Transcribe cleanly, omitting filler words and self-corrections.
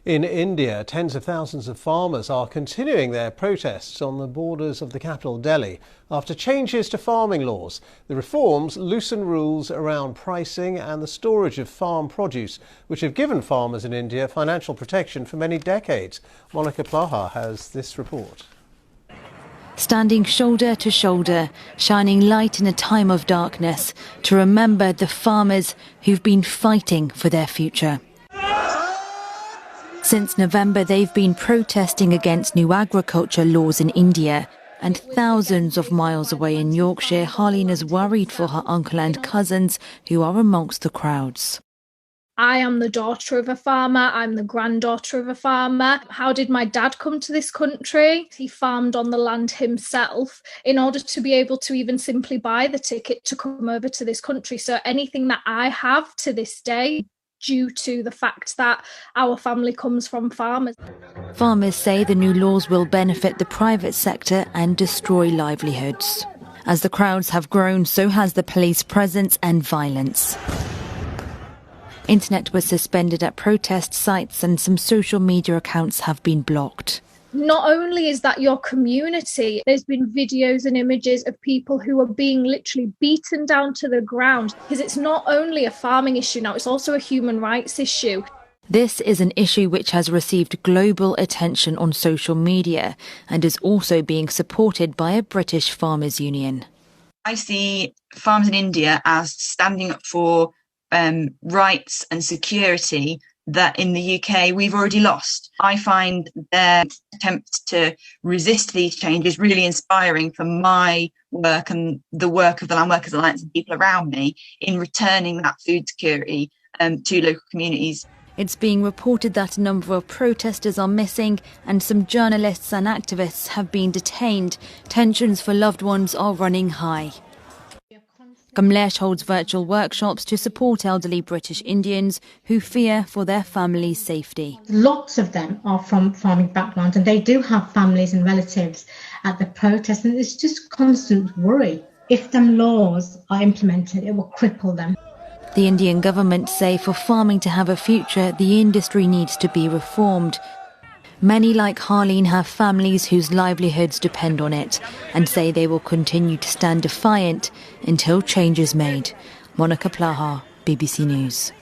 In India, tens of thousands of farmers are continuing their protests on the borders of the capital, Delhi, after changes to farming laws. The reforms loosen rules around pricing and the storage of farm produce, which have given farmers in India financial protection for many decades. Monica Plaha has this report. Standing shoulder to shoulder, shining light in a time of darkness, to remember the farmers who've been fighting for their future. Since November, they've been protesting against new agriculture laws in India. And thousands of miles away in Yorkshire, Harleen is worried for her uncle and cousins who are amongst the crowds. I am the daughter of a farmer. I'm the granddaughter of a farmer. How did my dad come to this country? He farmed on the land himself in order to be able to even simply buy the ticket to come over to this country. So anything that I have to this day, due to the fact that our family comes from farmers. Farmers say the new laws will benefit the private sector and destroy livelihoods. As the crowds have grown, so has the police presence and violence. Internet was suspended at protest sites and some social media accounts have been blocked. Not only is that your community, there's been videos and images of people who are being literally beaten down to the ground, because it's not only a farming issue now, it's also a human rights issue. This is an issue which has received global attention on social media and is also being supported by a British farmers' union. I see farmers in India as standing up for rights and security that in the UK we've already lost. I find their attempts to resist these changes really inspiring for my work and the work of the Land Workers Alliance and people around me in returning that food security to local communities. It's being reported that a number of protesters are missing and some journalists and activists have been detained. Tensions for loved ones are running high. Kamlesh holds virtual workshops to support elderly British Indians who fear for their families' safety. Lots of them are from farming backgrounds and they do have families and relatives at the protest, and it's just constant worry. If them laws are implemented, it will cripple them. The Indian government say for farming to have a future, the industry needs to be reformed. Many like Harleen have families whose livelihoods depend on it and say they will continue to stand defiant until change is made. Monica Plaha, BBC News.